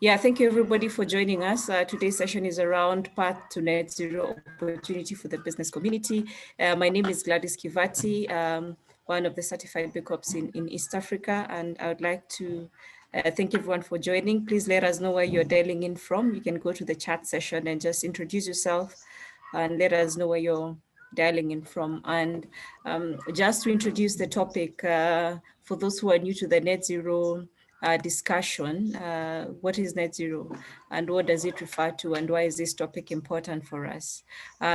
Yeah, thank you everybody for joining us. Today's session is around Path to Net Zero Opportunity for the Business Community. My name is Gladys Kivati, one of the certified B Corps in East Africa, and I would like to thank everyone for joining. Please let us know where you're dialing in from. You can go to the chat session and just introduce yourself and let us know where you're dialing in from. And just to introduce the topic, for those who are new to the net zero discussion, what is net zero and what does it refer to, and why is this topic important for us?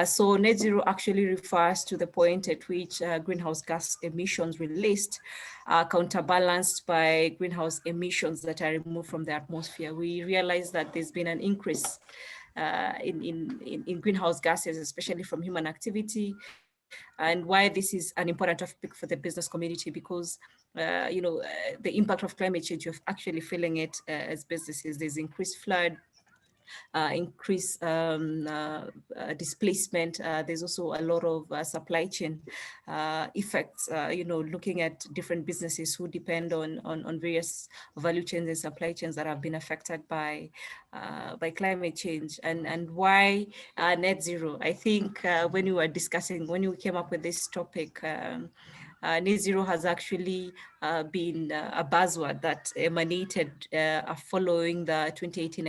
So net zero actually refers to the point at which greenhouse gas emissions released are counterbalanced by greenhouse emissions that are removed from the atmosphere. We realize that there's been an increase in greenhouse gases, especially from human activity, and why this is an important topic for the business community, because the impact of climate change, you're actually feeling it as businesses. There's increased flood, increase displacement. There's also a lot of supply chain effects, looking at different businesses who depend on various value chains and supply chains that have been affected by climate change. And why net zero? I think when we came up with this topic, net zero has actually been a buzzword that emanated following the 2018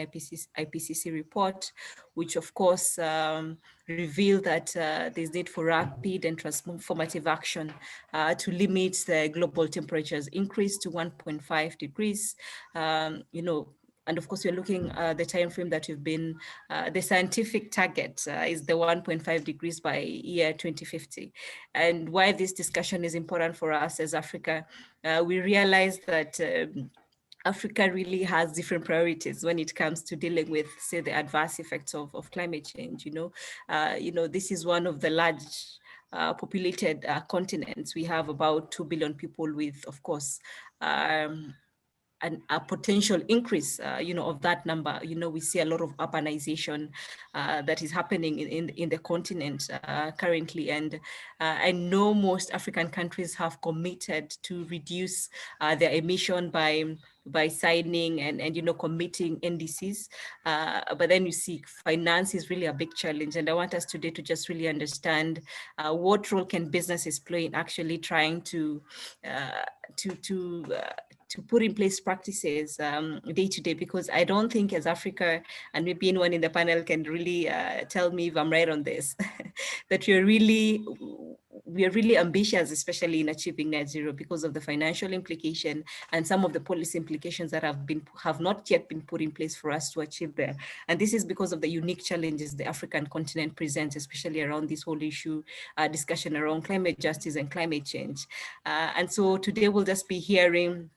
IPCC report, which of course revealed that there's need for rapid and transformative action to limit the global temperatures increase to 1.5 degrees. And of course, we're looking at the time frame that we've been, the scientific target is the 1.5 degrees by year 2050. And why this discussion is important for us as Africa, we realize that Africa really has different priorities when it comes to dealing with, say, the adverse effects of climate change. This is one of the large populated continents. We have about 2 billion people with, of course, a potential increase, of that number. We see a lot of urbanization that is happening in the continent currently. And I know most African countries have committed to reduce their emission by signing and committing NDCs. But then you see finance is really a big challenge. And I want us today to just really understand what role can businesses play in actually trying to put in place practices day to day, because I don't think as Africa, and maybe anyone in the panel can really tell me if I'm right on this, that we are really ambitious, especially in achieving net zero, because of the financial implication and some of the policy implications that have not yet been put in place for us to achieve there. And this is because of the unique challenges the African continent presents, especially around this whole issue, discussion around climate justice and climate change. And so today we'll just be hearing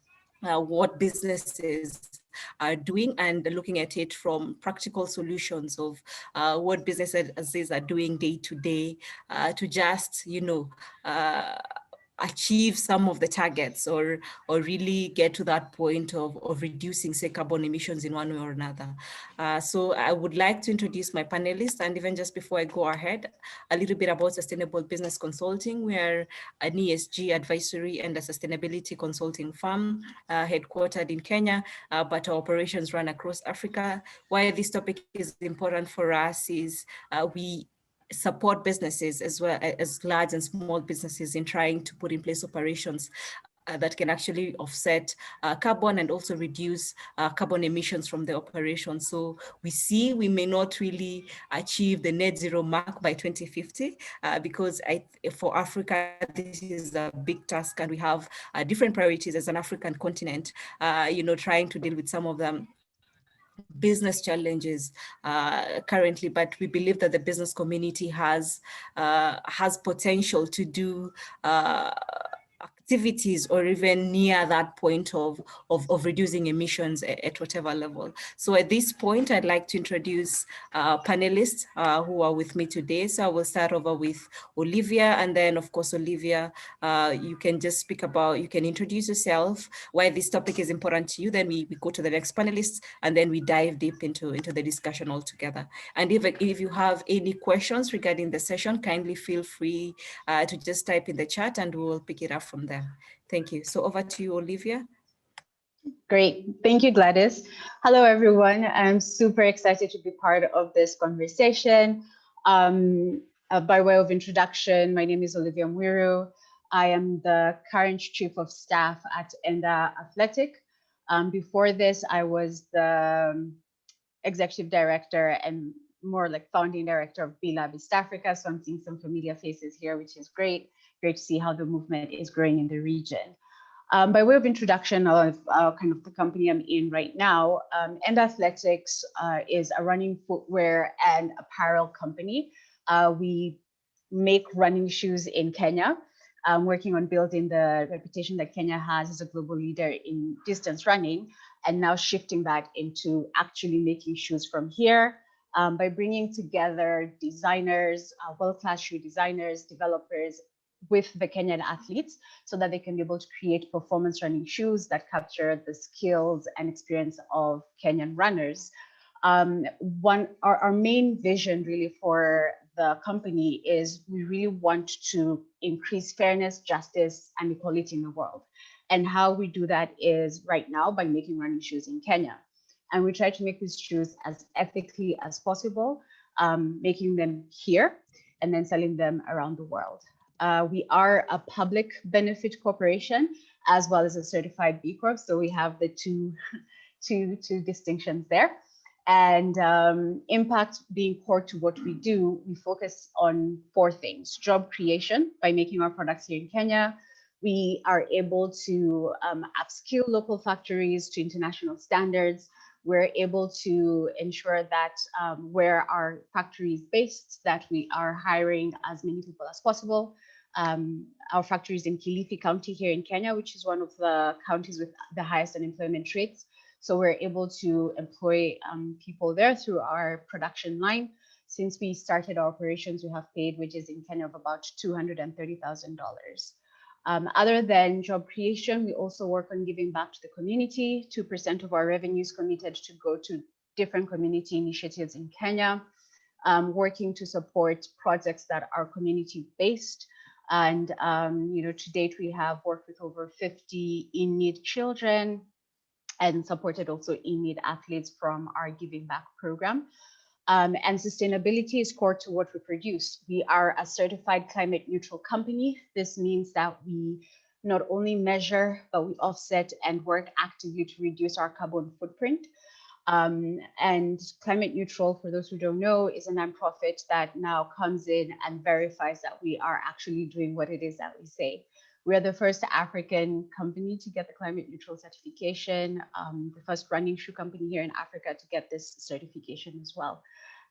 what businesses are doing and looking at it from practical solutions of what businesses are doing day to day to just, achieve some of the targets or really get to that point of reducing, say, carbon emissions in one way or another. So I would like to introduce my panelists, and even just before I go ahead, a little bit about sustainable business consulting. We are an ESG advisory and a sustainability consulting firm headquartered in Kenya, but our operations run across Africa. Why this topic is important for us is we support businesses as well as large and small businesses in trying to put in place operations that can actually offset carbon and also reduce carbon emissions from the operation. So we may not really achieve the net zero mark by 2050 because for Africa, this is a big task, and we have different priorities as an African continent, trying to deal with some of them business challenges currently, but we believe that the business community has potential to do activities or even near that point of reducing emissions at whatever level. So at this point, I'd like to introduce panelists who are with me today. So I will start over with Olivia, and then of course, Olivia, you can just you can introduce yourself, why this topic is important to you. Then we go to the next panelist, and then we dive deep into the discussion altogether. And if you have any questions regarding the session, kindly feel free to just type in the chat and we'll pick it up from there. Thank you. So over to you, Olivia. Great. Thank you, Gladys. Hello, everyone. I'm super excited to be part of this conversation. By way of introduction, my name is Olivia Miro. I am the current Chief of Staff at Enda Athletic. Before this, I was the Executive Director and more like founding director of Belab East Africa. So I'm seeing some familiar faces here, which is great. Great to see how the movement is growing in the region. By way of introduction of kind of the company I'm in right now, Enda Athletics is a running footwear and apparel company. We make running shoes in Kenya, working on building the reputation that Kenya has as a global leader in distance running, and now shifting that into actually making shoes from here by bringing together designers, world-class shoe designers, developers, with the Kenyan athletes so that they can be able to create performance running shoes that capture the skills and experience of Kenyan runners. Our main vision really for the company is we really want to increase fairness, justice, and equality in the world. And how we do that is right now by making running shoes in Kenya. And we try to make these shoes as ethically as possible, making them here and then selling them around the world. We are a public benefit corporation as well as a certified B Corp. So we have the two distinctions there. And impact being core to what we do, we focus on 4 things. Job creation by making our products here in Kenya. We are able to upskill local factories to international standards. We're able to ensure that where our factory is based, that we are hiring as many people as possible. Our factory is in Kilifi County here in Kenya, which is one of the counties with the highest unemployment rates. So we're able to employ people there through our production line. Since we started our operations, we have paid wages in Kenya of about $230,000. Other than job creation, we also work on giving back to the community. 2% of our revenue is committed to go to different community initiatives in Kenya, working to support projects that are community-based. And to date, we have worked with over 50 in-need children and supported also in-need athletes from our Giving Back program. And sustainability is core to what we produce. We are a certified climate neutral company. This means that we not only measure, but we offset and work actively to reduce our carbon footprint. And Climate Neutral, for those who don't know, is a nonprofit that now comes in and verifies that we are actually doing what it is that we say. We are the first African company to get the Climate Neutral certification, the first running shoe company here in Africa to get this certification as well.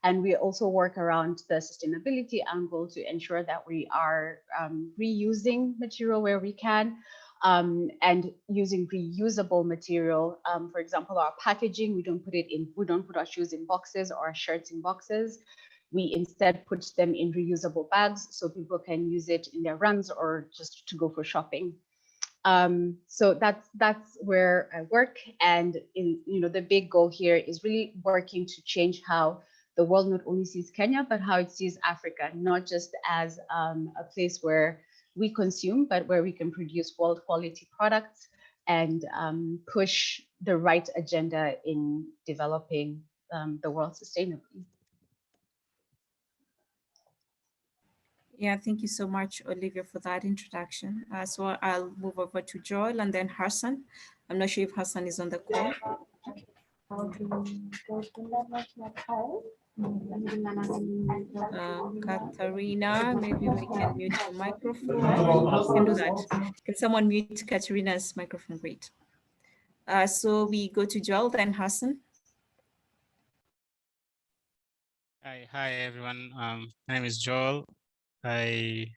And we also work around the sustainability angle to ensure that we are reusing material where we can, and using reusable material. For example, our packaging, we don't put our shoes in boxes or our shirts in boxes. We instead put them in reusable bags so people can use it in their runs or just to go for shopping. So that's where I work, and the big goal here is really working to change how the world not only sees Kenya, but how it sees Africa, not just as a place where we consume, but where we can produce world quality products and push the right agenda in developing the world sustainably. Yeah, thank you so much, Olivia, for that introduction. So I'll move over to Joel and then Hassan. I'm not sure if Hassan is on the call. Katarina, maybe we can mute your microphone. We can do that. Can someone mute Katarina's microphone? Great. So we go to Joel, then Hassan. Hi everyone. My name is Joel. I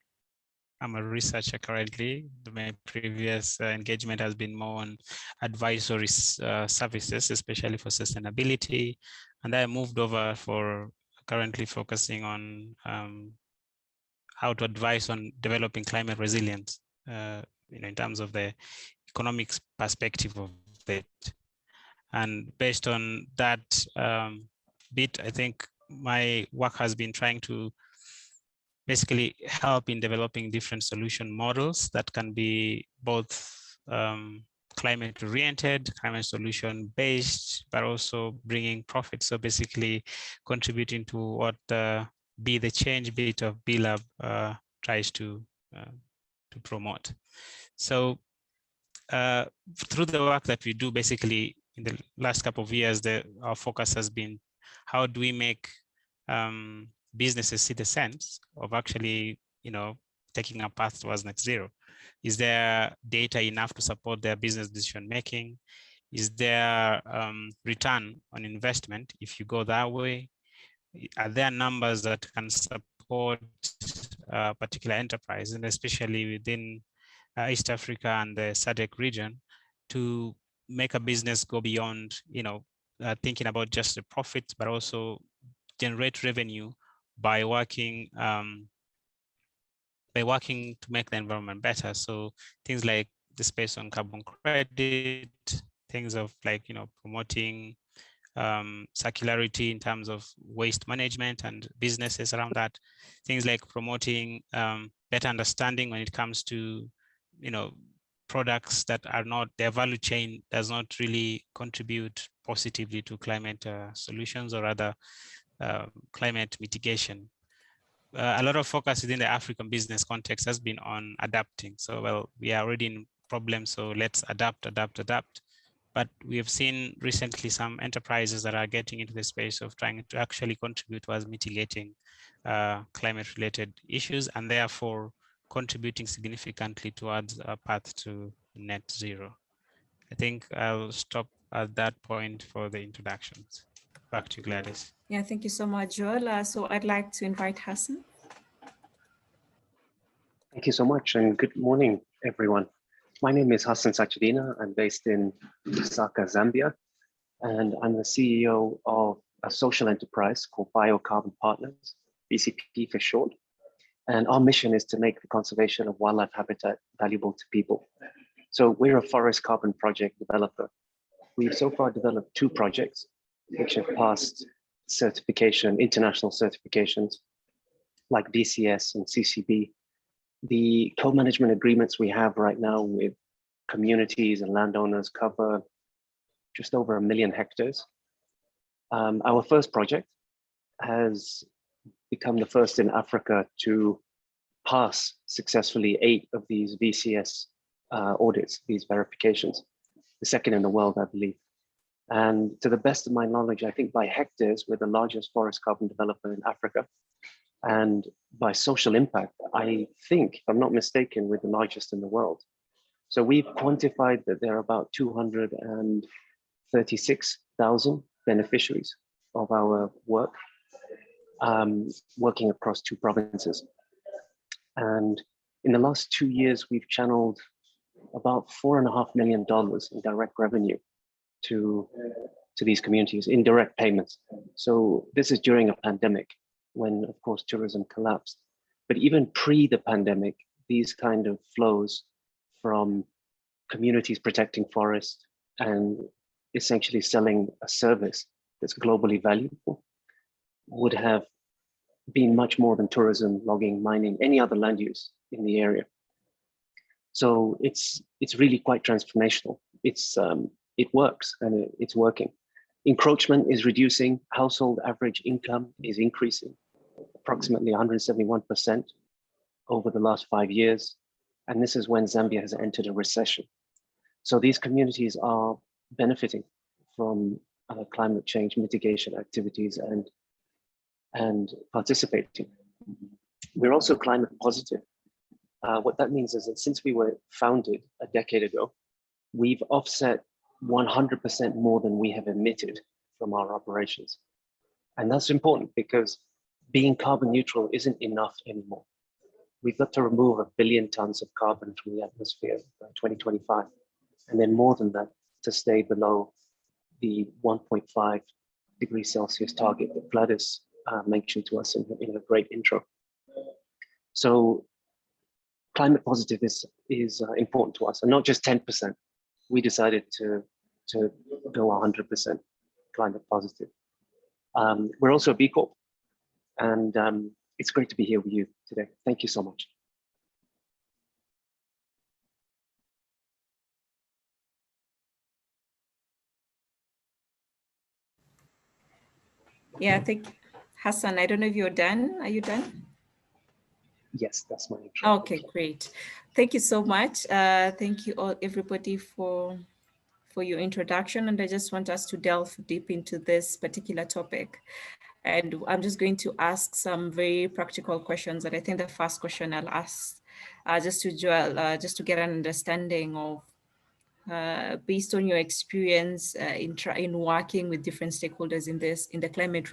am a researcher currently. My previous engagement has been more on advisory services, especially for sustainability. And I moved over for currently focusing on how to advise on developing climate resilience, in terms of the economic perspective of it. And based on that bit, I think my work has been trying to basically help in developing different solution models that can be both climate-oriented, climate solution-based, but also bringing profit. So basically contributing to what Be the Change bit of Belab tries to promote. So through the work that we do, basically in the last couple of years, our focus has been how do we make businesses see the sense of actually, taking a path towards net zero. Is there data enough to support their business decision making? Is there return on investment if you go that way? Are there numbers that can support a particular enterprise, and especially within East Africa and the SADC region, to make a business go beyond, thinking about just the profits, but also generate revenue by working to make the environment better. So things like the space on carbon credit, things of like, promoting circularity in terms of waste management and businesses around that, things like promoting better understanding when it comes to, products that are not, their value chain does not really contribute positively to climate solutions or other climate mitigation. A lot of focus within the African business context has been on adapting. So, well, we are already in problems, so let's adapt. But we have seen recently some enterprises that are getting into the space of trying to actually contribute towards mitigating climate-related issues, and therefore contributing significantly towards a path to net zero. I think I'll stop at that point for the introductions. Back to you, Gladys. Yeah, thank you so much, Joel. So I'd like to invite Hassan. Thank you so much, and good morning, everyone. My name is Hassan Sachadina. I'm based in Lusaka, Zambia, and I'm the CEO of a social enterprise called Biocarbon Partners, BCP for short. And our mission is to make the conservation of wildlife habitat valuable to people. So we're a forest carbon project developer. We've so far developed 2 projects, which have passed certification, international certifications, like BCS and CCB. The co-management agreements we have right now with communities and landowners cover just over 1 million hectares. Our first project has become the first in Africa to pass successfully 8 of these VCS audits, these verifications, the second in the world, I believe. And to the best of my knowledge, I think by hectares, we're the largest forest carbon developer in Africa. And by social impact, I think, if I'm not mistaken, we're the largest in the world. So we've quantified that there are about 236,000 beneficiaries of our work, working across 2 provinces. And in the last 2 years, we've channeled about $4.5 million in direct revenue to these communities, in direct payments. So this is during a pandemic, when of course tourism collapsed. But even pre the pandemic, these kind of flows from communities protecting forest and essentially selling a service that's globally valuable would have been much more than tourism, logging, mining, any other land use in the area. So it's really quite transformational. It works, and it's working. Encroachment is reducing. Household average income is increasing, approximately 171% over the last 5 years. And this is when Zambia has entered a recession. So these communities are benefiting from climate change mitigation activities and participating. We're also climate positive. What that means is that since we were founded a decade ago, we've offset 100% more than we have emitted from our operations. And that's important because being carbon neutral isn't enough anymore. We've got to remove 1 billion tons of carbon from the atmosphere by 2025, and then more than that to stay below the 1.5 degrees Celsius target that Gladys mentioned to us in a great intro. So climate positive is important to us, and not just 10%. We decided to go 100% climate positive. We're also a B Corp, and it's great to be here with you today. Thank you so much. Yeah, I think, Hassan, I don't know if you're done. Are you done? Yes, that's my intro. Okay, great. Thank you so much. Thank you all, everybody, for your introduction. And I just want us to delve deep into this particular topic. And I'm just going to ask some very practical questions. And I think the first question I'll ask, just to Joel, just to get an understanding of, based on your experience in working with different stakeholders in the climate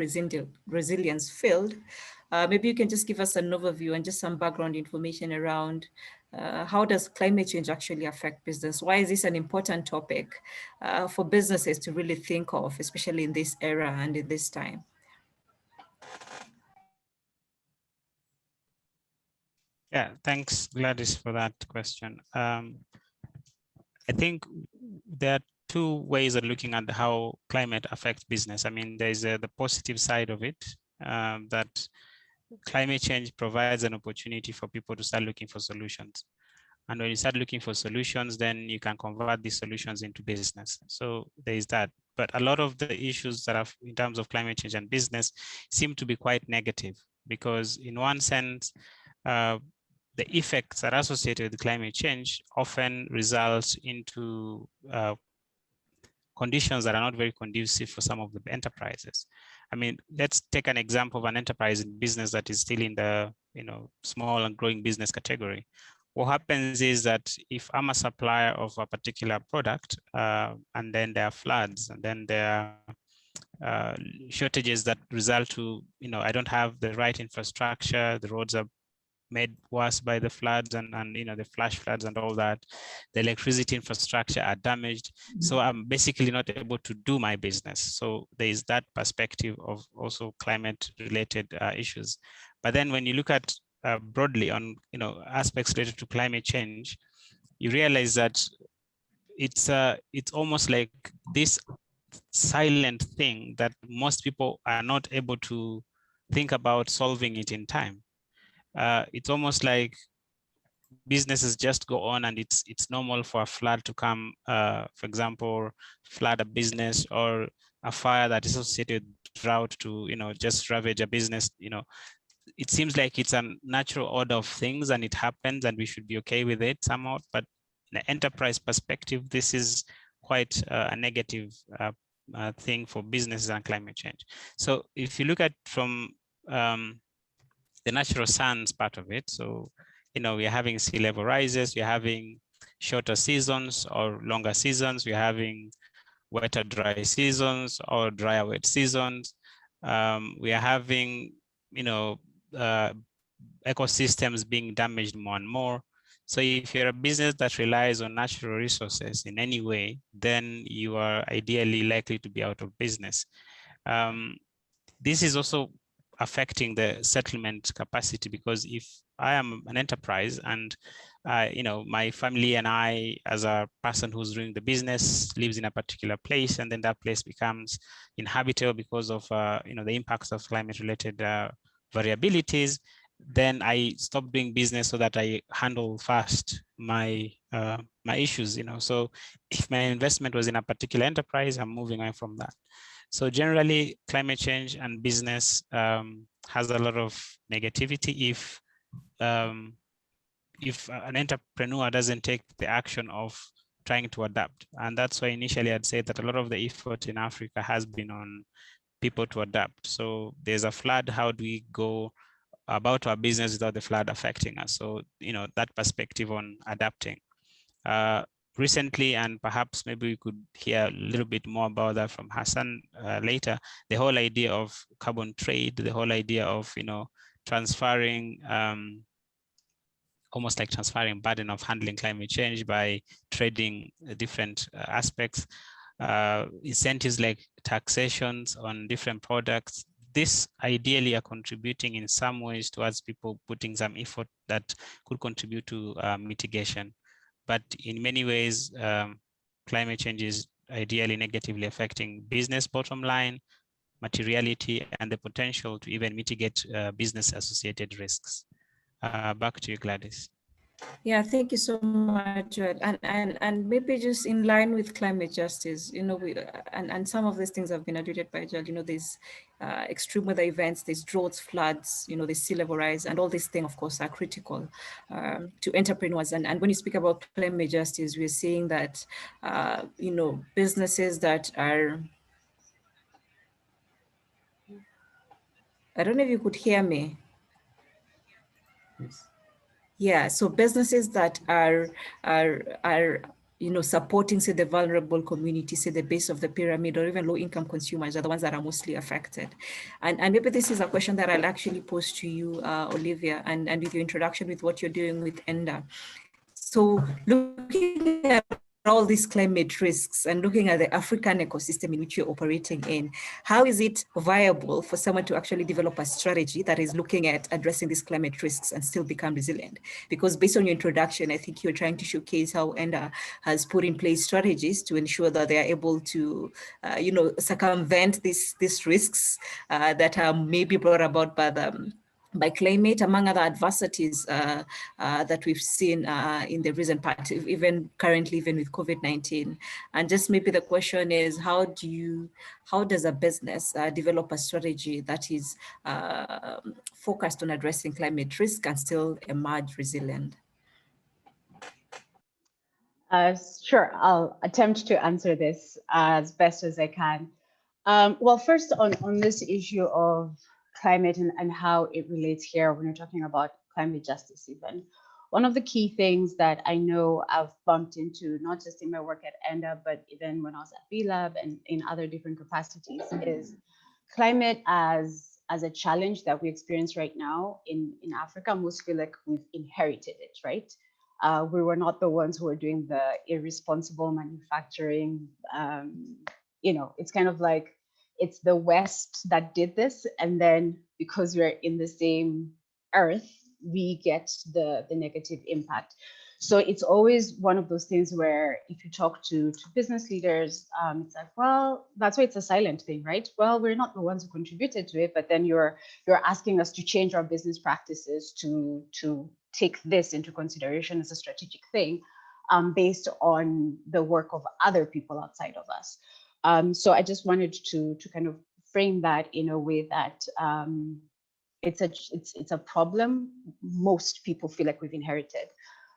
resilience field, maybe you can just give us an overview and just some background information around how does climate change actually affect business? Why is this an important topic for businesses to really think of, especially in this era and in this time? Yeah, thanks, Gladys, for that question. I think there are two ways of looking at how climate affects business. I mean, there's the positive side of it, that climate change provides an opportunity for people to start looking for solutions. And when you start looking for solutions, then you can convert these solutions into business. So there is that. But a lot of the issues that are in terms of climate change and business seem to be quite negative, because in one sense, the effects that are associated with climate change often result into conditions that are not very conducive for some of the enterprises. I mean, let's take an example of an enterprise in business that is still in the small and growing business category. What happens is that if I'm a supplier of a particular product, and then there are floods, and then there are shortages that result to, I don't have the right infrastructure, the roads are made worse by the floods and the flash floods and all that, the electricity infrastructure are damaged. So I'm basically not able to do my business. So there is that perspective of also climate related issues. But then when you look at broadly on aspects related to climate change, you realize that it's almost like this silent thing that most people are not able to think about solving it in time. It's almost like businesses just go on, and it's normal for a flood to come, for example, flood a business, or a fire that is associated with drought to just ravage a business. It seems like it's a natural order of things, and it happens, and we should be okay with it somehow. But in an enterprise perspective, this is quite a negative thing for businesses and climate change. So if you look at from the natural science part of it, so we're having sea level rises, we're having shorter seasons or longer seasons, we're having wetter dry seasons or drier wet seasons. We are having ecosystems being damaged more and more. So if you're a business that relies on natural resources in any way, then you are ideally likely to be out of business. This is also affecting the settlement capacity, because if I am an enterprise and my family and I, as a person who's doing the business, lives in a particular place, and then that place becomes inhabitable because of the impacts of climate-related variabilities, then I stop doing business so that I handle fast my my issues. So if my investment was in a particular enterprise, I'm moving on from that. So generally, climate change and business has a lot of negativity if an entrepreneur doesn't take the action of trying to adapt. And that's why initially I'd say that a lot of the effort in Africa has been on people to adapt. So there's a flood, how do we go about our business without the flood affecting us? So, that perspective on adapting. Recently, and perhaps maybe we could hear a little bit more about that from Hassan later, the whole idea of carbon trade, the whole idea of, transferring, almost like transferring burden of handling climate change by trading different aspects, incentives like taxations on different products. This ideally are contributing in some ways towards people putting some effort that could contribute to mitigation. But in many ways, climate change is ideally negatively affecting business bottom line, materiality, and the potential to even mitigate business associated risks. Back to you, Gladys. Yeah, thank you so much, Joel. And maybe just in line with climate justice, and some of these things have been alluded by Joel, there's extreme weather events, there's droughts, floods, there's sea level rise, and all these things, of course, are critical to entrepreneurs. And when you speak about climate justice, we're seeing that, businesses that are, I don't know if you could hear me. Yeah, so businesses that are supporting, say, the vulnerable community, say the base of the pyramid, or even low-income consumers are the ones that are mostly affected. And maybe this is a question that I'll actually pose to you, Olivia, and with your introduction with what you're doing with Enda. So looking at all these climate risks and looking at the African ecosystem in which you're operating in, how is it viable for someone to actually develop a strategy that is looking at addressing these climate risks and still become resilient? Because based on your introduction, I think you're trying to showcase how Enda has put in place strategies to ensure that they are able to, circumvent these risks that are maybe brought about by climate, among other adversities that we've seen in the recent past, even currently, even with COVID-19. And just maybe the question is, how does a business develop a strategy that is focused on addressing climate risk and still emerge resilient? Sure, I'll attempt to answer this as best as I can. Well, first on this issue of climate and how it relates here when you're talking about climate justice even. One of the key things that I know I've bumped into, not just in my work at Enda, but even when I was at Belab and in other different capacities, is climate as a challenge that we experience right now in Africa. Most feel like we've inherited it, right? We were not the ones who were doing the irresponsible manufacturing. It's kind of like it's the West that did this, and then because we're in the same earth, we get the negative impact. So it's always one of those things where if you talk to business leaders, it's like, well, that's why it's a silent thing, right? Well, we're not the ones who contributed to it, but then you're asking us to change our business practices to take this into consideration as a strategic thing, based on the work of other people outside of us. So I just wanted to kind of frame that in a way that it's a problem most people feel like we've inherited,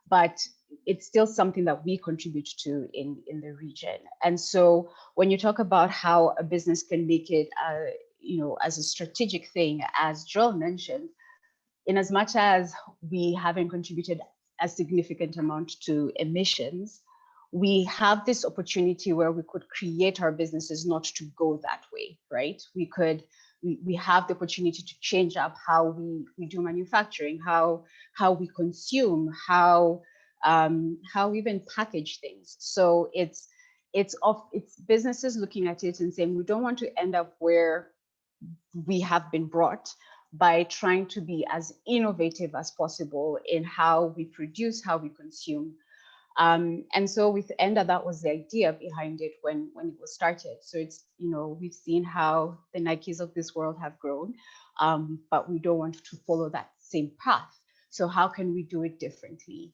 but it's still something that we contribute to in the region. And so when you talk about how a business can make it, as a strategic thing, as Joel mentioned, in as much as we haven't contributed a significant amount to emissions, we have this opportunity where we could create our businesses not to go that way, right? We have the opportunity to change up how we do manufacturing, how we consume, how we even package things. So it's businesses looking at it and saying, we don't want to end up where we have been brought, by trying to be as innovative as possible in how we produce, how we consume. And so with Enda, that was the idea behind it when it was started. So it's, we've seen how the Nikes of this world have grown, but we don't want to follow that same path. So how can we do it differently?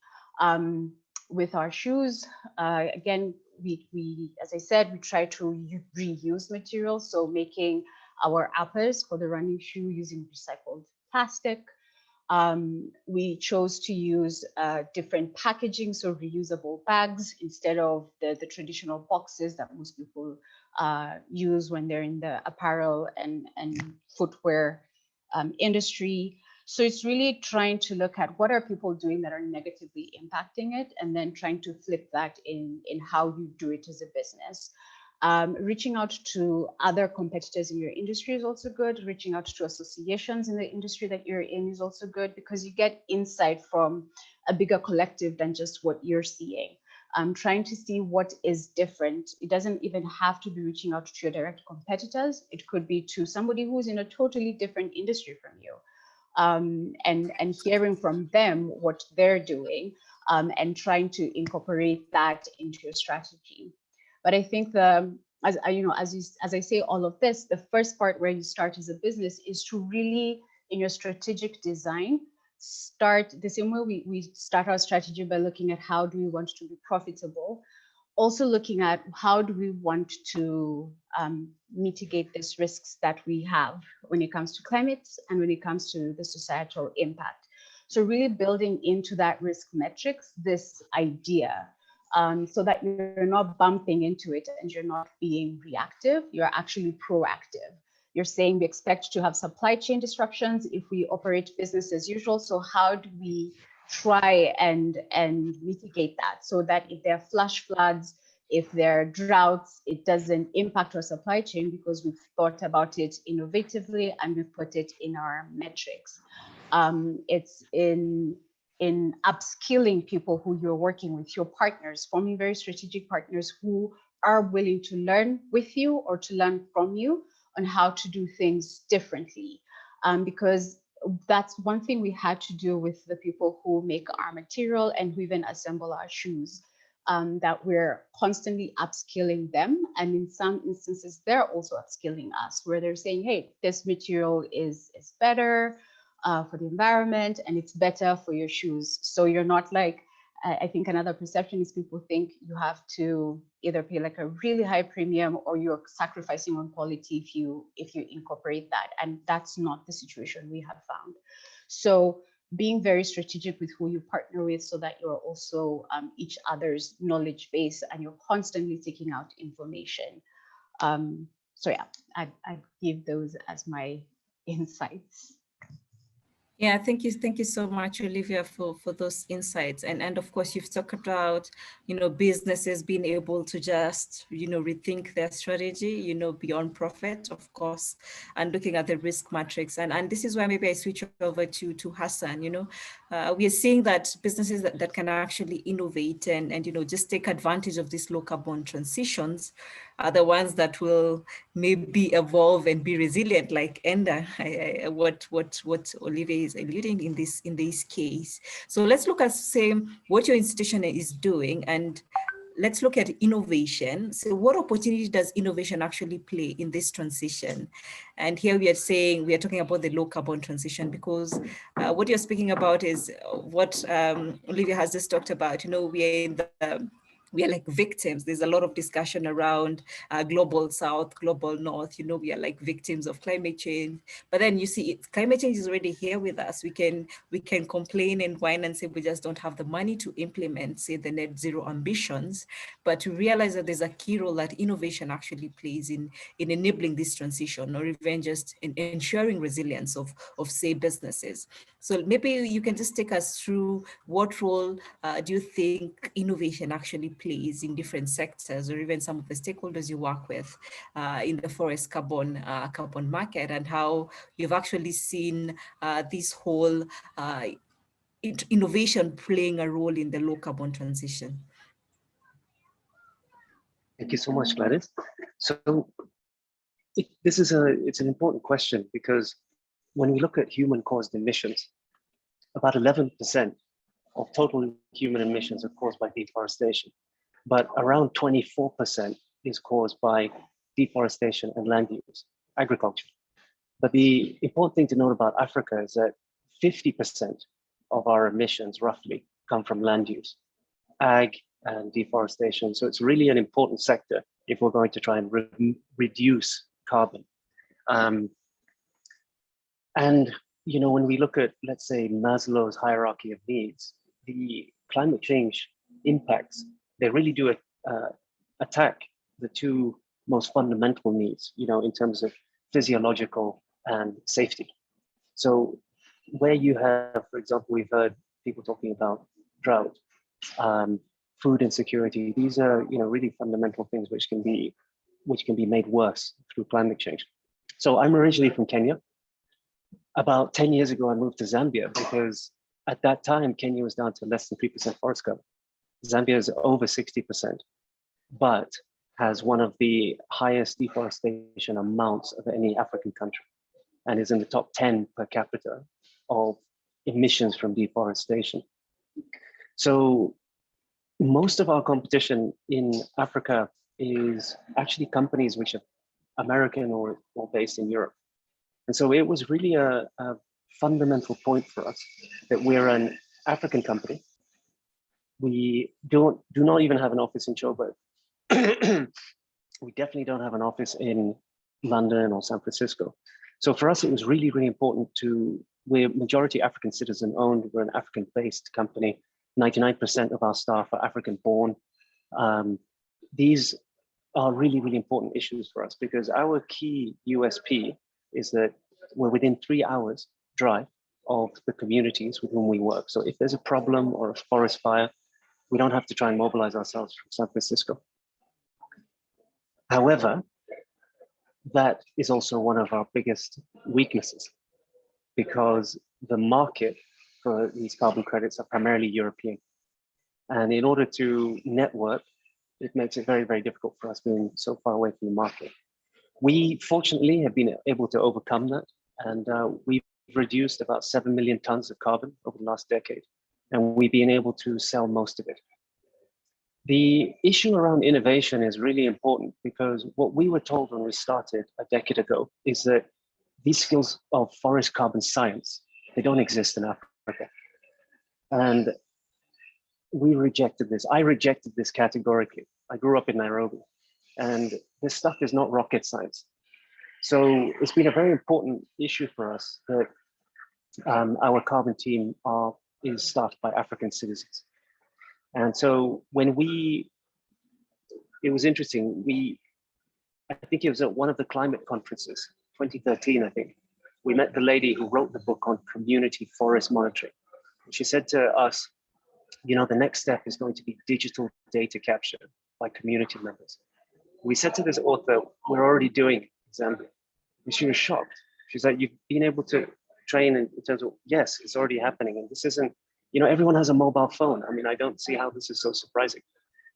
With our shoes, again, we, as I said, we try to reuse materials. So making our uppers for the running shoe using recycled plastic. We chose to use different packaging, so reusable bags instead of the traditional boxes that most people use when they're in the apparel and footwear industry. So it's really trying to look at what are people doing that are negatively impacting it, and then trying to flip that in how you do it as a business. Reaching out to other competitors in your industry is also good. Reaching out to associations in the industry that you're in is also good, because you get insight from a bigger collective than just what you're seeing. Trying to see what is different. It doesn't even have to be reaching out to your direct competitors. It could be to somebody who's in a totally different industry from you, and hearing from them what they're doing, and trying to incorporate that into your strategy. But I think as I say all of this, the first part where you start as a business is to really, in your strategic design, start the same way we start our strategy by looking at how do we want to be profitable, also looking at how do we want to mitigate these risks that we have when it comes to climate and when it comes to the societal impact. So really building into that risk metrics, this idea, so that you're not bumping into it and you're not being reactive, you're actually proactive. You're saying we expect to have supply chain disruptions if we operate business as usual. So how do we try and mitigate that so that if there are flash floods, if there are droughts, it doesn't impact our supply chain because we've thought about it innovatively and we've put it in our metrics. It's in upskilling people who you're working with, your partners, forming very strategic partners who are willing to learn with you or to learn from you on how to do things differently. Because that's one thing we had to do with the people who make our material and who even assemble our shoes, that we're constantly upskilling them. And in some instances, they're also upskilling us, where they're saying, hey, this material is better for the environment and it's better for your shoes. So you're not like, I think another perception is people think you have to either pay like a really high premium or you're sacrificing on quality if you incorporate that. And that's not the situation we have found. So being very strategic with who you partner with so that you're also each other's knowledge base and you're constantly taking out information. So yeah, I'd give those as my insights. Yeah, thank you so much, Olivia, for those insights. And of course, you've talked about, businesses being able to just, rethink their strategy, beyond profit, of course, and looking at the risk matrix. And this is why maybe I switch over to Hassan. We are seeing that businesses that can actually innovate and just take advantage of these low carbon transitions are the ones that will maybe evolve and be resilient, like Enda, what Olivia is alluding in this case. So let's look at, say, what your institution is doing, and let's look at innovation. So what opportunity does innovation actually play in this transition? And here we are talking about the low carbon transition, because what you're speaking about is what Olivia has just talked about. We are like victims. There's a lot of discussion around global south, global north. We are like victims of climate change. But then you see, climate change is already here with us. We can complain and whine and say we just don't have the money to implement, say, the net zero ambitions. But to realize that there's a key role that innovation actually plays in enabling this transition, or even just in ensuring resilience of say, businesses. So maybe you can just take us through what role do you think innovation actually plays in different sectors, or even some of the stakeholders you work with in the forest carbon market, and how you've actually seen this whole innovation playing a role in the low carbon transition. Thank you so much, Gladys. So it's an important question, because when we look at human-caused emissions, about 11% of total human emissions are caused by deforestation, but around 24% is caused by deforestation and land use, agriculture. But the important thing to note about Africa is that 50% of our emissions, roughly, come from land use, ag and deforestation. So it's really an important sector if we're going to try and reduce carbon. And when we look at, let's say, Maslow's hierarchy of needs, the climate change impacts, they really do attack the two most fundamental needs, in terms of physiological and safety. So where you have, for example, we've heard people talking about drought, food insecurity. These are, really fundamental things which can be made worse through climate change. So I'm originally from Kenya. About 10 years ago, I moved to Zambia because at that time, Kenya was down to less than 3% forest cover. Zambia is over 60%, but has one of the highest deforestation amounts of any African country, and is in the top 10 per capita of emissions from deforestation. So most of our competition in Africa is actually companies which are American or based in Europe. And so it was really a fundamental point for us that we're an African company. We do not even have an office in Joburg. We definitely don't have an office in London or San Francisco. So for us, it was really, really important we're majority African citizen owned. We're an African-based company. 99% of our staff are African-born. These are really, really important issues for us because our key USP is that we're within 3 hours drive of the communities with whom we work. So if there's a problem or a forest fire, we don't have to try and mobilize ourselves from San Francisco. However, that is also one of our biggest weaknesses because the market for these carbon credits are primarily European. And in order to network, it makes it very, very difficult for us being so far away from the market. We fortunately have been able to overcome that. And we've reduced about 7 million tons of carbon over the last decade. And we've been able to sell most of it. The issue around innovation is really important because what we were told when we started a decade ago is that these skills of forest carbon science, they don't exist in Africa. And we rejected this. I rejected this categorically. I grew up in Nairobi and this stuff is not rocket science. So it's been a very important issue for us that our carbon team is staffed by African citizens. And so when it was interesting, I think it was at one of the climate conferences, 2013, I think, we met the lady who wrote the book on community forest monitoring. She said to us, you know, the next step is going to be digital data capture by community members. We said to this author, we're already doing it in Zambia. And she was shocked. She's like, you've been able to train in terms of, yes, it's already happening. And this isn't, you know, everyone has a mobile phone. I mean, I don't see how this is so surprising.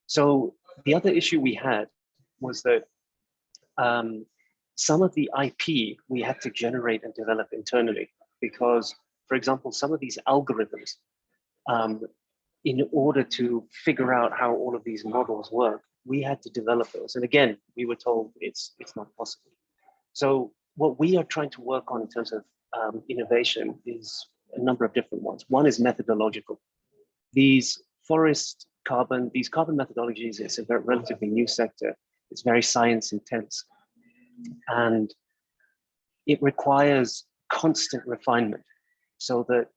So the other issue we had was that some of the IP we had to generate and develop internally because, for example, some of these algorithms, in order to figure out how all of these models work, we had to develop those. And again, we were told it's not possible. So what we are trying to work on in terms of innovation is a number of different ones. One is methodological. These carbon methodologies, it's a very relatively new sector. It's very science intense. And it requires constant refinement so that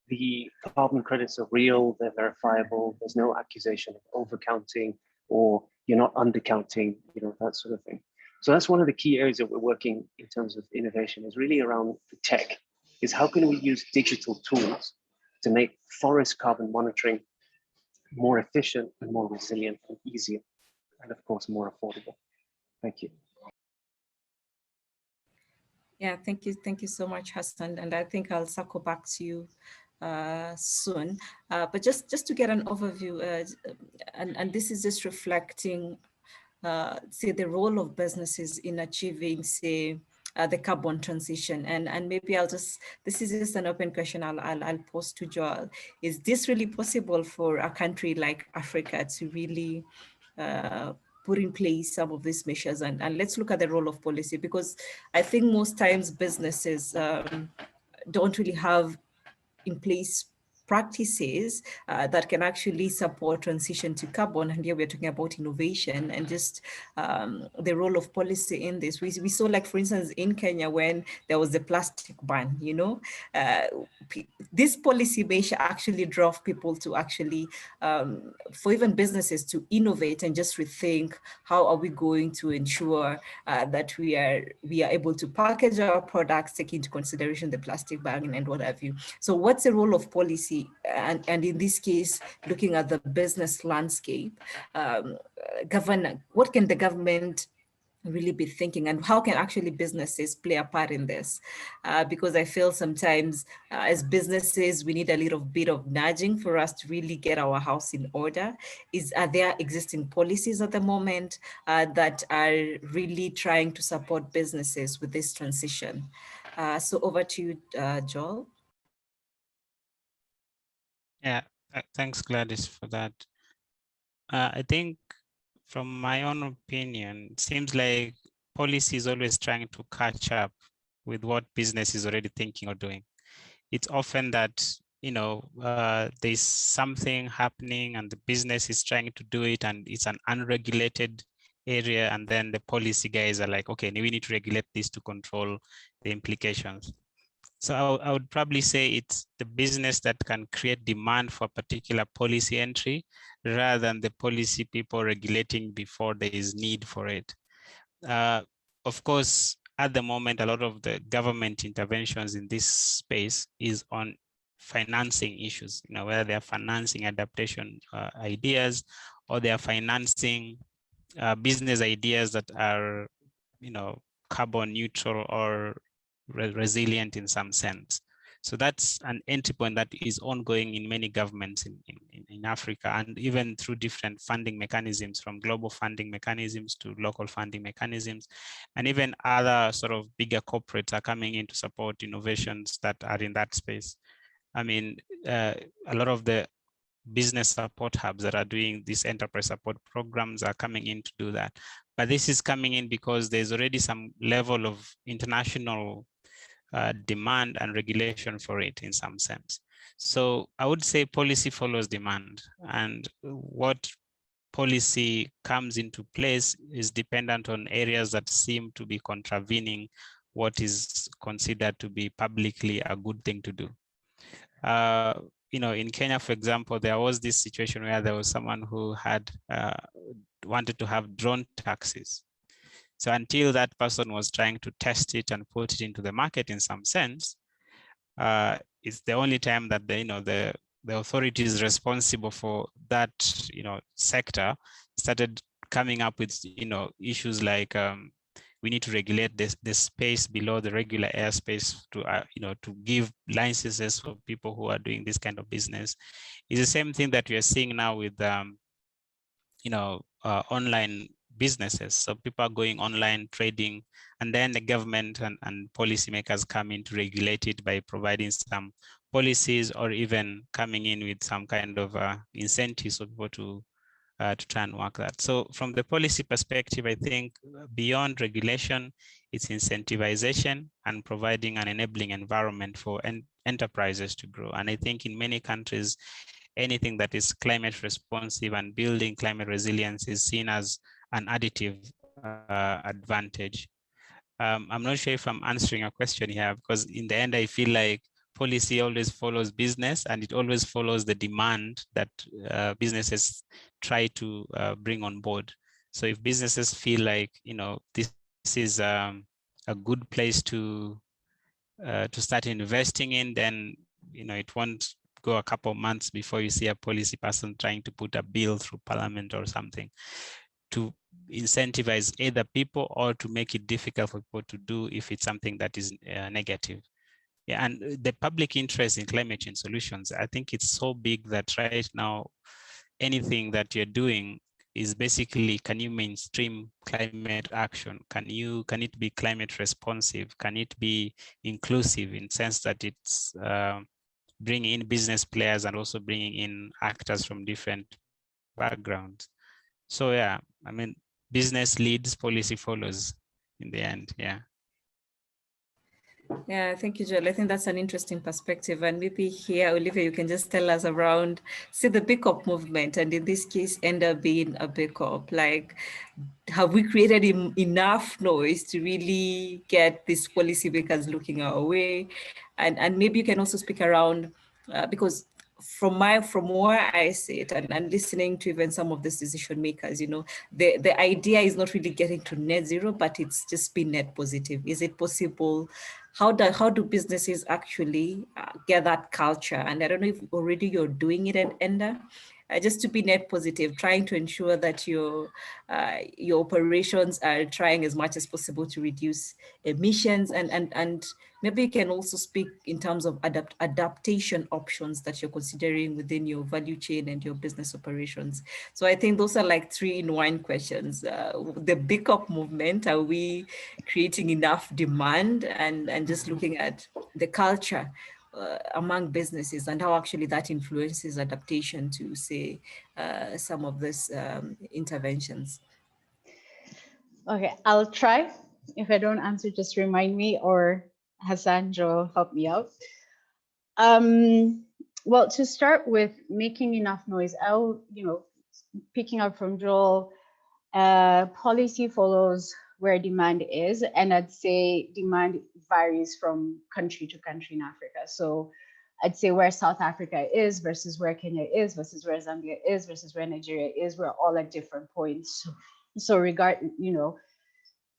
the carbon credits are real, they're verifiable, there's no accusation of overcounting or you're not undercounting, you know, that sort of thing. So that's one of the key areas that we're working in terms of innovation is really around the tech, is how can we use digital tools to make forest carbon monitoring more efficient and more resilient and easier, and of course, more affordable. Thank you. Yeah, thank you. Thank you so much, Hassan. And I think I'll circle back to you soon. But just to get an overview, and this is just reflecting, say, the role of businesses in achieving, say, the carbon transition. And maybe this is just an open question I'll pose to Joel. Is this really possible for a country like Africa to really put in place some of these measures? And let's look at the role of policy, because I think most times businesses don't really have in place practices that can actually support transition to carbon. And here we're talking about innovation and just the role of policy in this. We saw, like, for instance, in Kenya, when there was the plastic ban, you know, this policy measure actually drove people to actually, for even businesses to innovate and just rethink, how are we going to ensure that we are able to package our products, take into consideration the plastic ban and what have you. So what's the role of policy? And in this case, looking at the business landscape, what can the government really be thinking, and how can actually businesses play a part in this? Because I feel sometimes as businesses, we need a little bit of nudging for us to really get our house in order. Are there existing policies at the moment that are really trying to support businesses with this transition? So over to you, Joel. Yeah, thanks, Gladys, for that. I think from my own opinion, it seems like policy is always trying to catch up with what business is already thinking or doing. It's often that, there's something happening and the business is trying to do it and it's an unregulated area, and then the policy guys are like, okay, we need to regulate this to control the implications. So I would probably say it's the business that can create demand for a particular policy entry rather than the policy people regulating before there is need for it. Of course, at the moment, a lot of the government interventions in this space is on financing issues, whether they are financing adaptation ideas or they are financing business ideas that are, carbon neutral or resilient in some sense. So that's an entry point that is ongoing in many governments in Africa, and even through different funding mechanisms, from global funding mechanisms to local funding mechanisms, and even other sort of bigger corporates are coming in to support innovations that are in that space. I mean, a lot of the business support hubs that are doing these enterprise support programs are coming in to do that. But this is coming in because there's already some level of international demand and regulation for it in some sense. So I would say policy follows demand, and what policy comes into place is dependent on areas that seem to be contravening what is considered to be publicly a good thing to do. In Kenya, for example, there was this situation where there was someone who had wanted to have drone taxis. So until that person was trying to test it and put it into the market in some sense, it's the only time that the authorities responsible for that sector started coming up with issues like we need to regulate the space below the regular airspace to to give licenses for people who are doing this kind of business. It's the same thing that we are seeing now with online businesses. So people are going online trading, and then the government and policymakers come in to regulate it by providing some policies or even coming in with some kind of incentives for people to try and work that. So from the policy perspective, I think beyond regulation, it's incentivization and providing an enabling environment for enterprises to grow. And I think in many countries, anything that is climate responsive and building climate resilience is seen as an additive advantage. I'm not sure if I'm answering a question here, because in the end, I feel like policy always follows business, and it always follows the demand that businesses try to bring on board. So if businesses feel like this is a good place to start investing in, then it won't go a couple of months before you see a policy person trying to put a bill through parliament or something to incentivize either people or to make it difficult for people to do if it's something that is negative. Yeah, and the public interest in climate change solutions, I think it's so big that right now, anything that you're doing is basically, can you mainstream climate action? Can it be climate responsive? Can it be inclusive in the sense that it's bringing in business players and also bringing in actors from different backgrounds? So yeah, I mean, business leads, policy follows in the end. Yeah. Yeah, thank you, Joel. I think that's an interesting perspective. And maybe here, Olivia, you can just tell us around, see the B Corp movement, and in this case, Enda being a B Corp. Like, have we created enough noise to really get these policymakers looking our way? And maybe you can also speak around, because from where I sit and listening to even some of these decision makers, the idea is not really getting to net zero, but it's just being net positive. Is it possible? How do businesses actually get that culture? And I don't know if already you're doing it at Enda, just to be net positive, trying to ensure that your operations are trying as much as possible to reduce emissions, and maybe you can also speak in terms of adaptation options that you're considering within your value chain and your business operations. So I think those are like 3-in-1 questions. The B Corp movement, are we creating enough demand, and just looking at the culture among businesses and how actually that influences adaptation to, say, some of these interventions. Okay, I'll try. If I don't answer, just remind me, or Hassan, Joel, help me out. Well, to start with, making enough noise, picking up from Joel, policy follows where demand is, and I'd say demand varies from country to country in Africa. So I'd say where South Africa is versus where Kenya is versus where Zambia is versus where Nigeria is, we're all at different points. So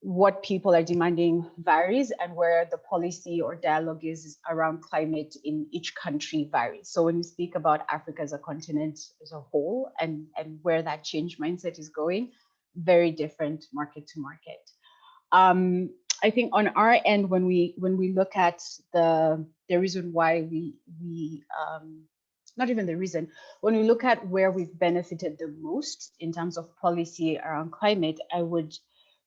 what people are demanding varies, and where the policy or dialogue is around climate in each country varies. So when we speak about Africa as a continent as a whole, and where that change mindset is going, very different market to market. I think on our end, when we look at the reason why not even the reason, when we look at where we've benefited the most in terms of policy around climate, I would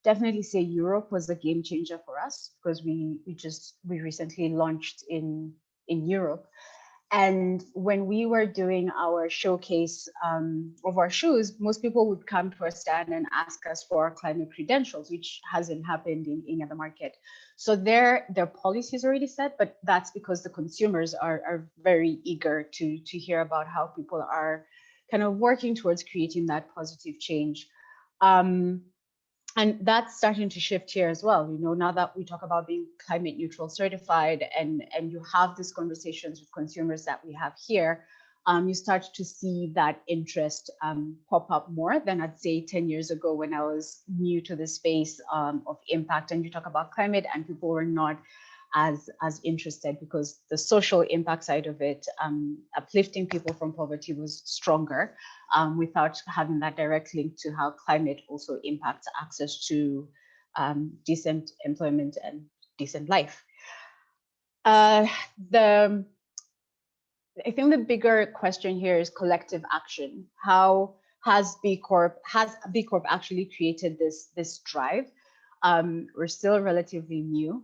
definitely say Europe was a game changer for us, because we recently launched in Europe. And when we were doing our showcase of our shoes, most people would come to our stand and ask us for our climate credentials, which hasn't happened in any other market. So their policy is already set, but that's because the consumers are very eager to hear about how people are kind of working towards creating that positive change. And that's starting to shift here as well. Now that we talk about being climate neutral certified, and you have these conversations with consumers that we have here, you start to see that interest pop up more than I'd say 10 years ago, when I was new to the space of impact. And you talk about climate and people were not as interested, because the social impact side of it, uplifting people from poverty, was stronger, without having that direct link to how climate also impacts access to decent employment and decent life. I think the bigger question here is collective action. How has B Corp actually created this drive? We're still relatively new.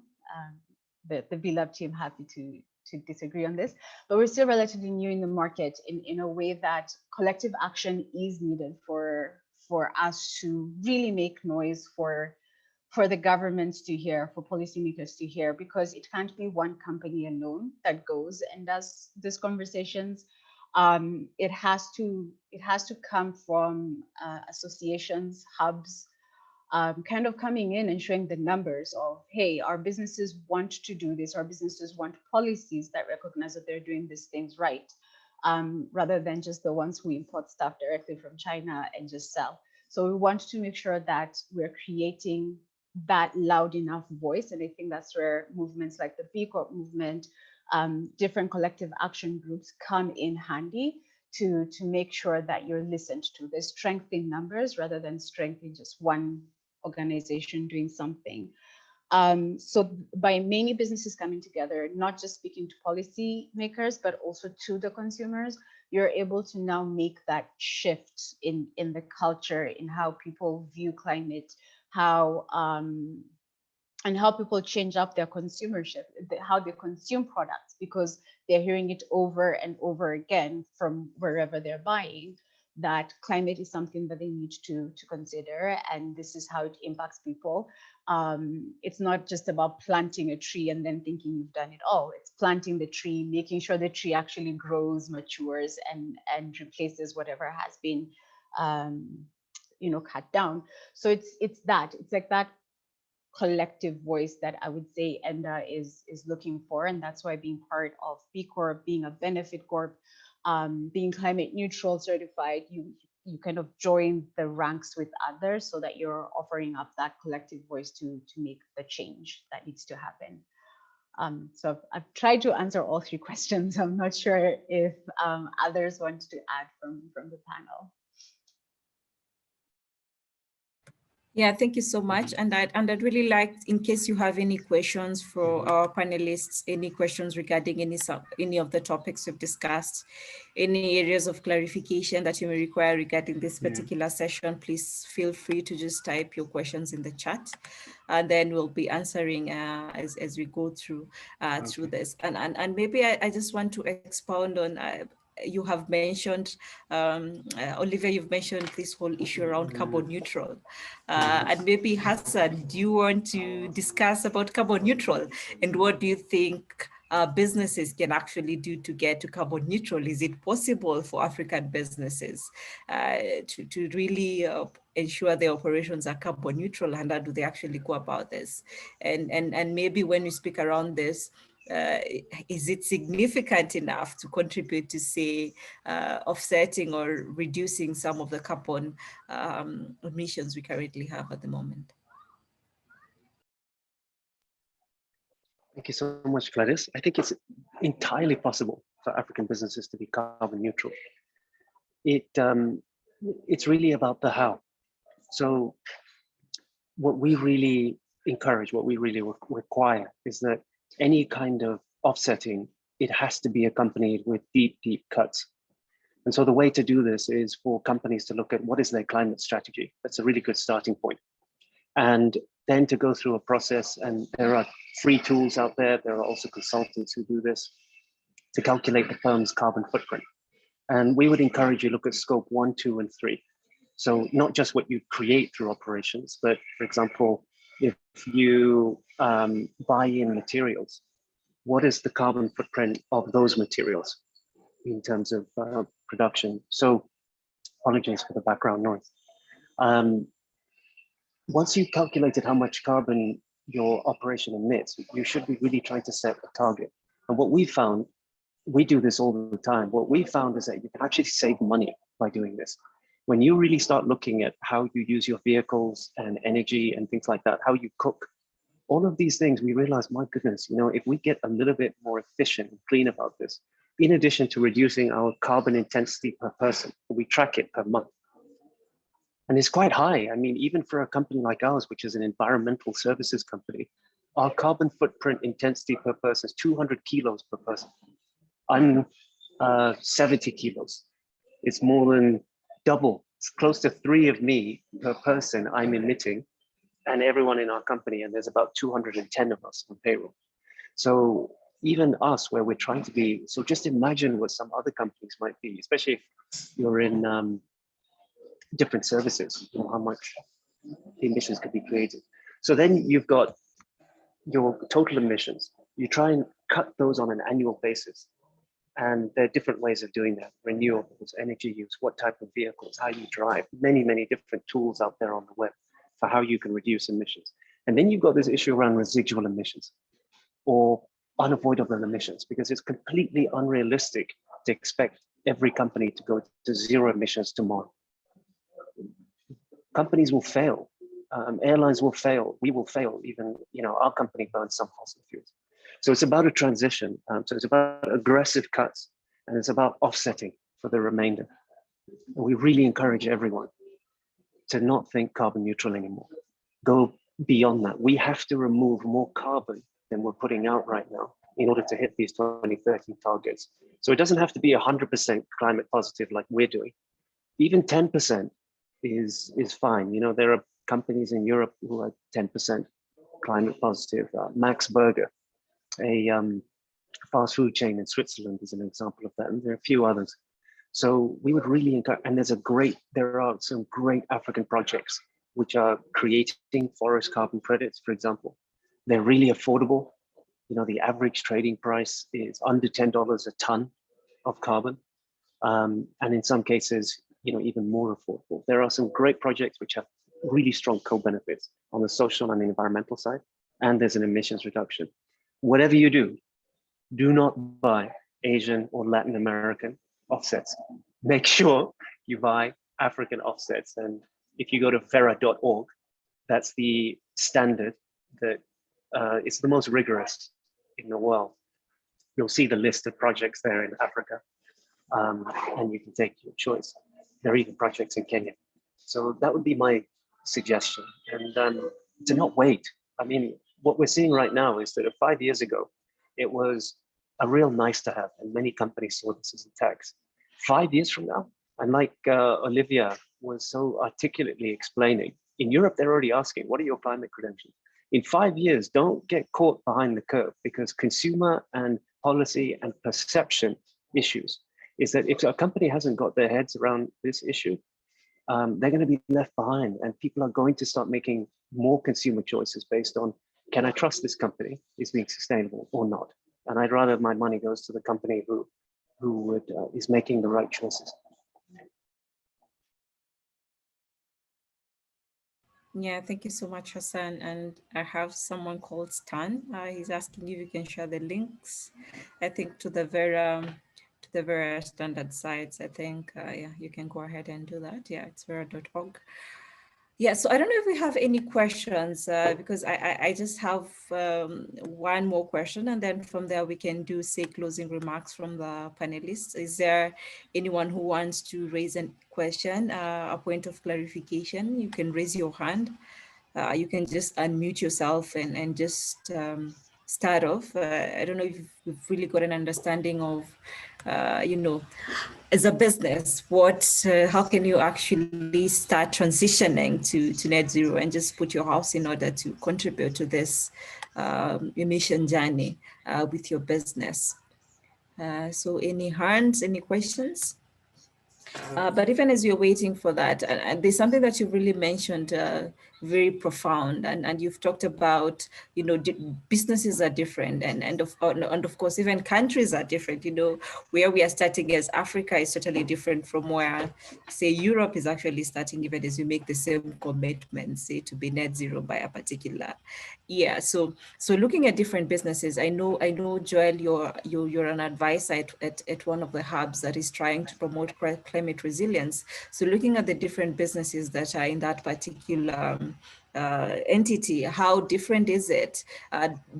The Belab team happy to disagree on this, but we're still relatively new in the market in a way that collective action is needed for us to really make noise, for the governments to hear, for policymakers to hear, because it can't be one company alone that goes and does these conversations. It has to come from associations, hubs, kind of coming in and showing the numbers of, hey, our businesses want to do this, our businesses want policies that recognize that they're doing these things right, rather than just the ones who import stuff directly from China and just sell. So we want to make sure that we're creating that loud enough voice. And I think that's where movements like the B Corp movement, different collective action groups come in handy to make sure that you're listened to. There's strength in numbers rather than strength in just one organization doing something. So by many businesses coming together, not just speaking to policy makers, but also to the consumers, you're able to now make that shift in the culture, in how people view climate, and how people change up their consumership, how they consume products, because they're hearing it over and over again from wherever they're buying, that climate is something that they need to consider, and this is how it impacts people. It's not just about planting a tree and then thinking you've done it all. It's planting the tree, making sure the tree actually grows, matures, and replaces whatever has been cut down. So it's like that collective voice that I would say Enda is looking for, and that's why being part of B Corp, being a benefit corp, being climate neutral certified, you kind of join the ranks with others so that you're offering up that collective voice to make the change that needs to happen. So I've tried to answer all three questions. I'm not sure if others want to add from the panel. Yeah, thank you so much. And I'd really like, in case you have any questions for our panelists, any questions regarding any of the topics we've discussed, any areas of clarification that you may require regarding this particular session, please feel free to just type your questions in the chat, and then we'll be answering as we go through through this. And maybe I just want to expound on you have mentioned, Olivia, you've mentioned this whole issue around carbon neutral. And maybe Hassan, do you want to discuss about carbon neutral and what do you think businesses can actually do to get to carbon neutral? Is it possible for African businesses to really ensure their operations are carbon neutral, and how do they actually go about this? And maybe when you speak around this, is it significant enough to contribute to, say, offsetting or reducing some of the carbon emissions we currently have at the moment? Thank you so much, Gladys. I think it's entirely possible for African businesses to be carbon neutral. It's really about the how. So what we really encourage, what we really require is that any kind of offsetting, it has to be accompanied with deep, deep cuts. And so the way to do this is for companies to look at what is their climate strategy. That's a really good starting point. And then to go through a process, and there are free tools out there. There are also consultants who do this to calculate the firm's carbon footprint. And we would encourage you to look at scope 1, 2, and 3. So not just what you create through operations, but for example, if you buy in materials, what is the carbon footprint of those materials in terms of production? So apologies for the background noise. Once you've calculated how much carbon your operation emits, you should be really trying to set a target. And what we found, we do this all the time, what we found is that you can actually save money by doing this. When you really start looking at how you use your vehicles and energy and things like that, how you cook, all of these things, we realize, my goodness, you know, if we get a little bit more efficient and clean about this, in addition to reducing our carbon intensity per person, we track it per month. And it's quite high. I mean, even for a company like ours, which is an environmental services company, our carbon footprint intensity per person is 200 kilos per person. I'm 70 kilos. It's more than double. It's close to 3 of me per person I'm emitting, and everyone in our company, and there's about 210 of us on payroll. So even us, where we're trying to be, so just imagine what some other companies might be, especially if you're in different services, you know, how much emissions could be created. So then you've got your total emissions. You try and cut those on an annual basis. And there are different ways of doing that: renewables, energy use, what type of vehicles, how you drive, many, many different tools out there on the web for how you can reduce emissions. And then you've got this issue around residual emissions or unavoidable emissions, because it's completely unrealistic to expect every company to go to zero emissions tomorrow. Companies will fail, airlines will fail, we will fail, even, you know, our company burns some fossil fuels. So it's about a transition. So it's about aggressive cuts, and it's about offsetting for the remainder. And we really encourage everyone to not think carbon neutral anymore. Go beyond that. We have to remove more carbon than we're putting out right now in order to hit these 2030 targets. So it doesn't have to be 100% climate positive like we're doing. Even 10% is fine. You know, there are companies in Europe who are 10% climate positive. Max Burger, a fast food chain in Switzerland, is an example of that, and there are a few others. So we would really encourage, and there are some great African projects which are creating forest carbon credits, for example. They're really affordable. You know, the average trading price is under $10 a ton of carbon, and in some cases, you know, even more affordable. There are some great projects which have really strong co-benefits on the social and the environmental side, and there's an emissions reduction. Whatever you do, do not buy Asian or Latin American offsets. Make sure you buy African offsets. And if you go to ferra.org, that's the standard that it's the most rigorous in the world. You'll see the list of projects there in Africa, and you can take your choice. There are even projects in Kenya. So that would be my suggestion. And to not wait. I mean, what we're seeing right now is that 5 years ago, it was a real nice to have, and many companies saw this as a tax. 5 years from now, and like Olivia was so articulately explaining, in Europe, they're already asking, what are your climate credentials? In 5 years, don't get caught behind the curve, because consumer and policy and perception issues is that if a company hasn't got their heads around this issue, they're going to be left behind, and people are going to start making more consumer choices based on, can I trust this company is being sustainable or not? And I'd rather my money goes to the company who is making the right choices. Yeah, thank you so much, Hassan. And I have someone called Stan. He's asking if you can share the links, I think, to the Vera standard sites. I think, yeah, you can go ahead and do that. Yeah, it's vera.org. Yeah, so I don't know if we have any questions, because I just have one more question, and then from there we can do, say, closing remarks from the panelists. Is there anyone who wants to raise a question, a point of clarification? You can raise your hand. You can just unmute yourself and just start off. I don't know if you've really got an understanding of, you know, as a business, how can you actually start transitioning to net zero and just put your house in order to contribute to this emission journey with your business? So any hands, any questions? But even as you're waiting for that, and there's something that you really mentioned, very profound, and you've talked about, you know, businesses are different, and of course even countries are different. You know, where we are starting as Africa is totally different from where, say, Europe is actually starting, even as you make the same commitment, say, to be net zero by a particular year. So looking at different businesses, I know, Joel, you're an advisor at one of the hubs that is trying to promote climate resilience. So looking at the different businesses that are in that particular entity, how different is it?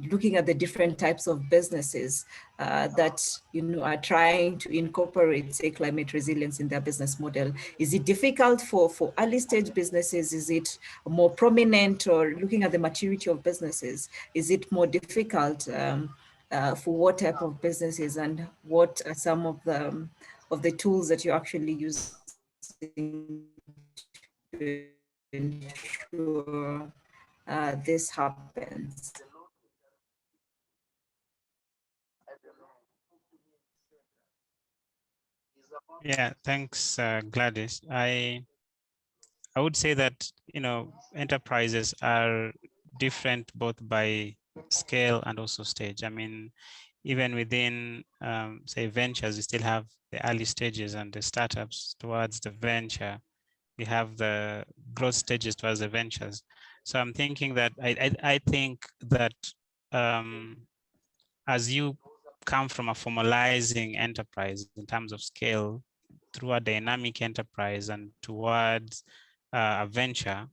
Looking at the different types of businesses that, you know, are trying to incorporate, say, climate resilience in their business model. Is it difficult for early stage businesses? Is it more prominent? Or looking at the maturity of businesses, is it more difficult for what type of businesses, and what are some of the tools that you're actually using to ensure this happens? Yeah, thanks, Gladys. I would say that, you know, enterprises are different both by scale and also stage. I mean, even within, say, ventures, you still have the early stages and the startups towards the venture. We have the growth stages towards the ventures. So I'm thinking that I think that as you come from a formalizing enterprise in terms of scale through a dynamic enterprise and towards a venture,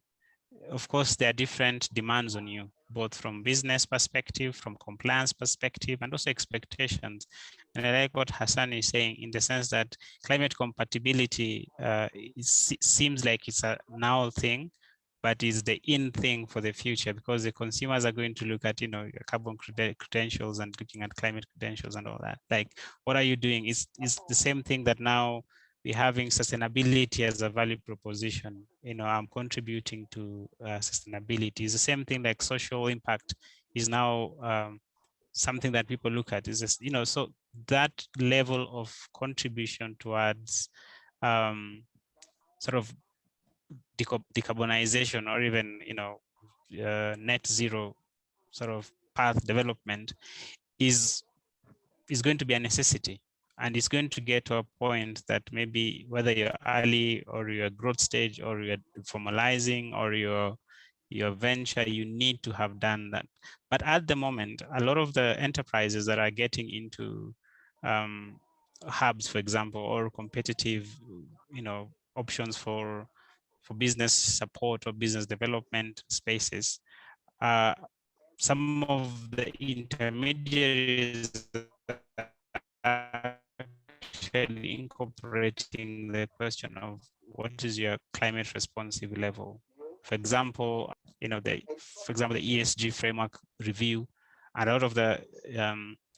of course, there are different demands on you, both from business perspective, from compliance perspective, and also expectations. And I like what Hassan is saying, in the sense that climate compatibility seems like it's a now thing, but is the in thing for the future, because the consumers are going to look at, you know, your carbon credentials and looking at climate credentials and all that. Like, what are you doing? It's the same thing that now we're having sustainability as a value proposition. You know, I'm contributing to sustainability. It's the same thing, like social impact is now something that people look at. Is just, you know, so that level of contribution towards sort of decarbonization, or even, you know, net zero sort of path development is going to be a necessity. And it's going to get to a point that maybe whether you're early or you're growth stage or you're formalizing or your venture, you need to have done that. But at the moment, a lot of the enterprises that are getting into hubs, for example, or competitive, you know, options for business support or business development spaces, some of the intermediaries actually incorporating the question of what is your climate responsive level. For example, you know, the ESG framework review, and a lot of the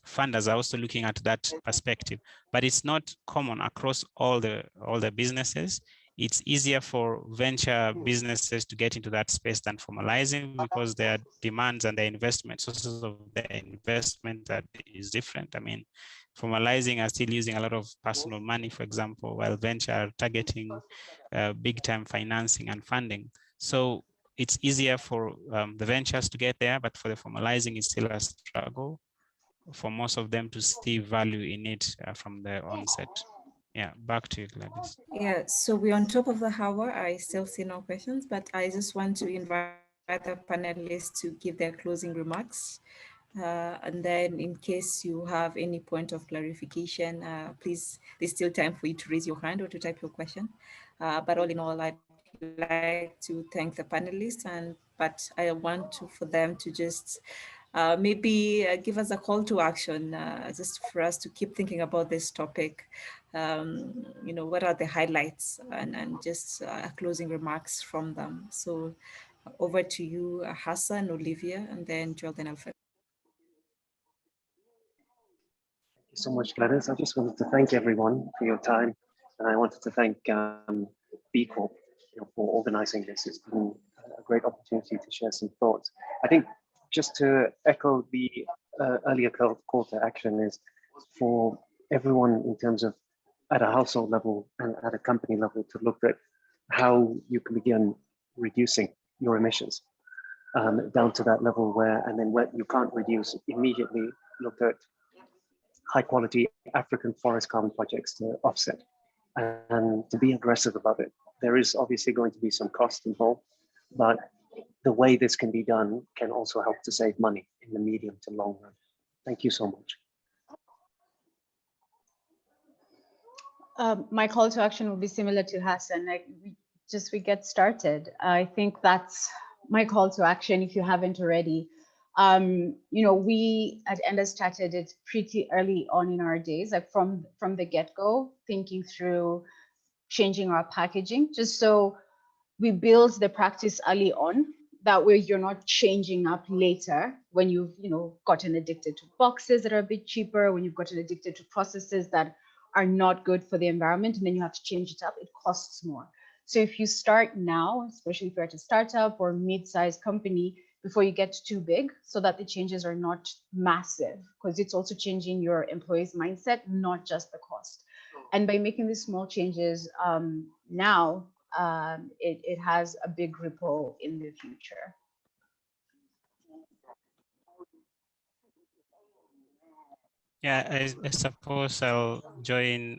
funders are also looking at that perspective, but it's not common across all the businesses. It's easier for venture businesses to get into that space than formalizing, because their demands and their investment, sources of their investment that is different. I mean, formalizing are still using a lot of personal money, for example, while venture are targeting big time financing and funding. So it's easier for the ventures to get there, but for the formalizing, it's still a struggle for most of them to see value in it from the onset. Yeah, back to you, Gladys. Yeah, so we're on top of the hour. I still see no questions, but I just want to invite the panelists to give their closing remarks. And then in case you have any point of clarification, please, there's still time for you to raise your hand or to type your question. But all in all, I'd like to thank the panelists, but I want for them to just maybe give us a call to action, just for us to keep thinking about this topic. What are the highlights and just closing remarks from them. So over to you, Hassan, Olivia, and then Joel, then Alfred. Thank you so much, Gladys. I just wanted to thank everyone for your time, and I wanted to thank B Corp for organizing this. It's been a great opportunity to share some thoughts. I think just to echo the earlier call to action is for everyone in terms of at a household level and at a company level to look at how you can begin reducing your emissions down to that level where, and then where you can't reduce, immediately look at high quality African forest carbon projects to offset and to be aggressive about it. There is obviously going to be some cost involved, but the way this can be done can also help to save money in the medium to long run. Thank you so much. My call to action will be similar to Hassan. We get started. I think that's my call to action if you haven't already. We at Enda started it pretty early on in our days, like from the get-go, thinking through changing our packaging, just so we build the practice early on. That way you're not changing up later when you've gotten addicted to boxes that are a bit cheaper, when you've gotten addicted to processes that are not good for the environment, and then you have to change it up, it costs more. So if you start now, especially if you're at a startup or mid-sized company, before you get too big, so that the changes are not massive, because it's also changing your employees' mindset, not just the cost. And by making these small changes now, it has a big ripple in the future. Yeah, I suppose I'll join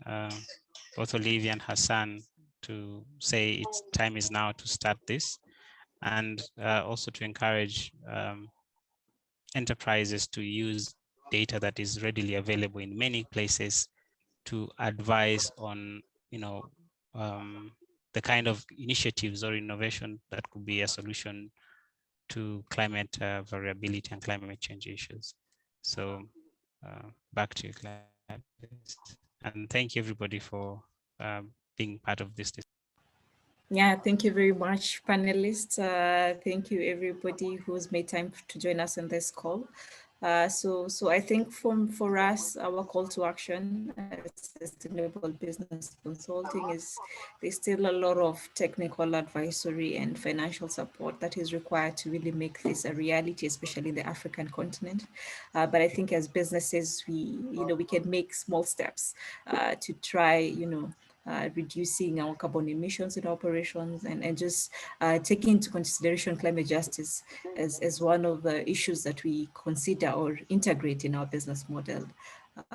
both Olivia and Hassan to say it's time is now to start this, and also to encourage enterprises to use data that is readily available in many places to advise on, the kind of initiatives or innovation that could be a solution to climate variability and climate change issues. So back to you, Gladys. And thank you everybody for being part of this. Yeah, thank you very much, panelists. Thank you everybody who's made time to join us on this call. So I think for us, our call to action as sustainable business consulting is there's still a lot of technical advisory and financial support that is required to really make this a reality, especially in the African continent. But I think as businesses, we can make small steps to try, reducing our carbon emissions in operations and just taking into consideration climate justice as one of the issues that we consider or integrate in our business model.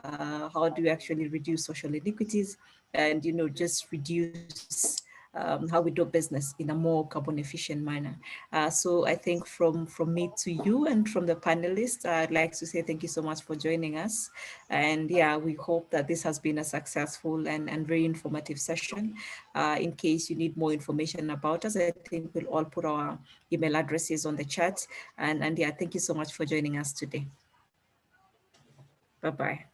How do we actually reduce social inequities and, just reduce how we do business in a more carbon efficient manner. So I think from me to you and from the panelists, I'd like to say thank you so much for joining us. And yeah, we hope that this has been a successful and very informative session. In case you need more information about us, I think we'll all put our email addresses on the chat. And yeah, thank you so much for joining us today. Bye-bye.